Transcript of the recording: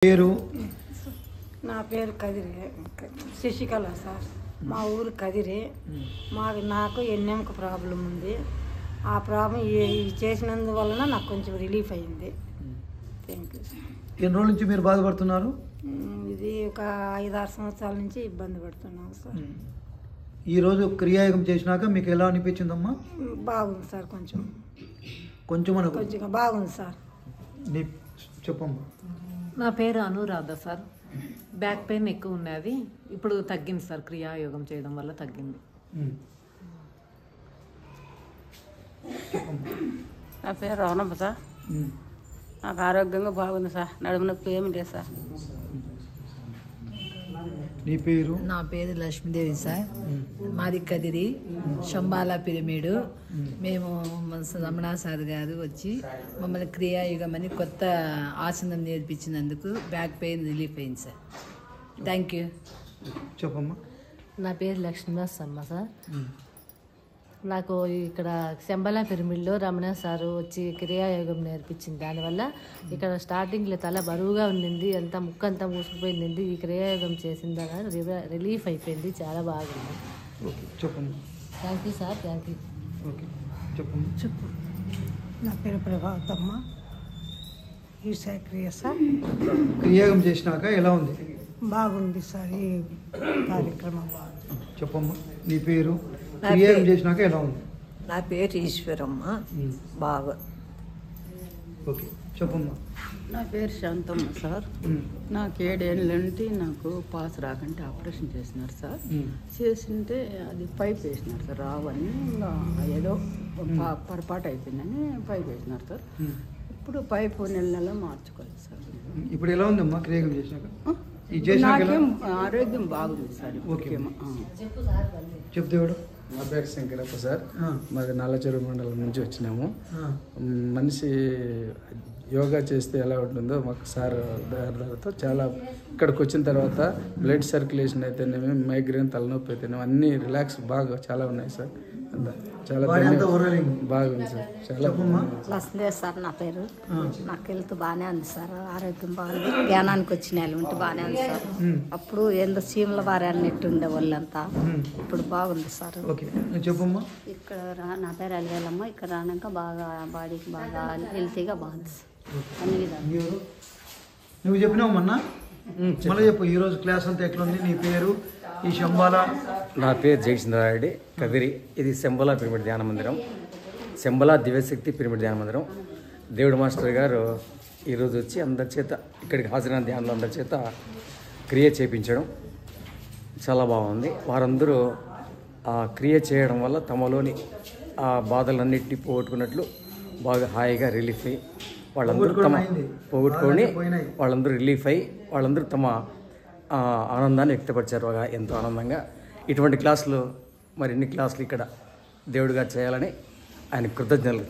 పేరు నా పేరు కదిరి శశికళ సార్. మా ఊరు కదిరి. నాకు ఎన్నెముక ప్రాబ్లం ఉంది. ఆ ప్రాబ్లం చేసినందువలన నాకు కొంచెం రిలీఫ్ అయింది. Thank you sir. ఎన్ని రోజుల నుంచి మీరు బాధపడుతున్నారు? ఇది ఒక 5-6 సంవత్సరాల నుంచి ఇబ్బంది పడుతున్నాం సార్. ఈరోజు క్రియాయోగం చేసినాక మీకు ఎలా అనిపించిందమ్మా? బాగుంది సార్. కొంచెం బాగుంది సార్. నీ చెప్పమ్మా. నా పేరు అనురాధ సార్. బ్యాక్ పెయిన్ ఎక్కువ ఉన్నది, ఇప్పుడు తగ్గింది సార్. క్రియాయోగం చేయడం వల్ల తగ్గింది. నా పేరు రవణమ్మ సార్. నాకు ఆరోగ్యంగా బాగుంది సార్. నడుము నొప్పి ఏమి లేదు సార్. నీ పేరు? నా పేరు లక్ష్మీదేవి సార్. మాది కదిరి శంబాలా పిరమిడ్. మేము రమణ సార్ గారు వచ్చి మమ్మల్ని క్రియాయుగం అని కొత్త ఆసనం నేర్పించినందుకు బ్యాక్ పెయిన్ రిలీఫ్ అయింది సార్. Thank you. చెప్పమ్మా. నా పేరు లక్ష్మీనరసమ్మ సార్. నాకు ఇక్కడ శంబలా పిరమిడ్లో రమణ సారు వచ్చి క్రియాయోగం నేర్పించింది. దానివల్ల ఇక్కడ స్టార్టింగ్లో తల బరువుగా ఉండింది, అంతా ముక్కంతా మూసుకుపోయింది. ఈ క్రియాయోగం చేసిన దాని రిలీఫ్ అయిపోయింది. చాలా బాగుంది. చెప్పమ్మా. Thank you sir. Thank you. చెప్పమ్మా. చెప్పు. నా పేరు ప్రభావతమ్మ. ఈ క్రియ సార్. క్రియాయోగం చేసినాక ఎలా ఉంది? బాగుంది సార్. ఈ కార్యక్రమం బాగుంది. చెప్పమ్మా. నీ పేరు? క్రియాయోగం చేసినాక ఎలా ఉంది? నా పేరు ఈశ్వరమ్మ. బాగా. ఓకే. చెప్పమ్మా. నా పేరు శాంతమ్మ సార్. నాకు 7 ఏళ్ళ నుండి నాకు పాస్ రాకంటే ఆపరేషన్ చేసినారు సార్. చేసింటే అది పైప్ వేసినారు సార్. రావని ఇంకా ఏదో పొరపాటు అయిపోయిందని పైప్ వేసినారు సార్. ఇప్పుడు పైపు నెల మార్చుకోలేదు సార్. ఇప్పుడు ఎలా ఉందమ్మా క్రియాయోగం చేసినాక? నాకేం ఆరోగ్యం బాగుంది సార్. ఓకే. చెప్పు దేవుడు. నా పేరు శంకరప్ప సార్. మాది నల్లచెరువు మండలం నుంచి వచ్చినాము. మనిషి యోగా చేస్తే ఎలా ఉంటుందో మాకు సార్ దారితో చాలా ఇక్కడికి వచ్చిన తర్వాత బ్లడ్ సర్క్యులేషన్ అయితేనేమి, మైగ్రేన్, తలనొప్పి అయితేనేమి అన్నీ రిలాక్స్ బాగా చాలా ఉన్నాయి సార్. చాలా బాగుంది సార్. చాలా వస్తుంది సార్. నా పేరు. నాకు హెల్త్ బాగానే ఉంది సార్. ఆరోగ్యం బాగుంది. ధ్యానానికి వచ్చిన ఉంటే బాగానే ఉంది సార్. అప్పుడు ఏందో సీమల వారి అన్నట్టు ఉండే వాళ్ళంతా. ఇప్పుడు బాగుంది సార్. చెప్పమ్మా. ఇక్కడ నా పేరు అలివేలమ్మ. ఇక్కడ రానాక బాగా బాడీకి బాగా హెల్తీగా బాగుంది సార్. అన్ని విధాలు. నువ్వు చెప్పినావు మొన్న, మళ్ళీ చెప్పు. ఈరోజు క్లాస్ అంతా ఎట్లుంది? నీ పేరు? ఈ శంబాలా? నా పేరు జయచంద్రారెడ్డి, కదిరి. ఇది శంబలా పిరమిడ్ ధ్యాన మందిరం, శంబలా దివ్యశక్తి పిరమిడ్ ధ్యాన మందిరం. దేవుడు మాస్టర్ గారు ఈరోజు వచ్చి అందరి చేత, ఇక్కడికి హాజరైన ధ్యానంలో అందరి చేత క్రియ చేయించడం చాలా బాగుంది. వారందరూ ఆ క్రియ చేయడం వల్ల తమలోని ఆ బాధలన్నిటినీ పోగొట్టుకున్నట్లు బాగా హాయిగా రిలీఫ్ అయ్యి వాళ్ళందరూ తమ పోగొట్టుకొని వాళ్ళందరూ రిలీఫ్ అయ్యి వాళ్ళందరూ తమ ఆనందాన్ని వ్యక్తపరిచారు ఎంతో ఆనందంగా. ఇటువంటి క్లాసులు మరిన్ని క్లాసులు ఇక్కడ దేవుడిగా చేయాలని ఆయన కృతజ్ఞతలు.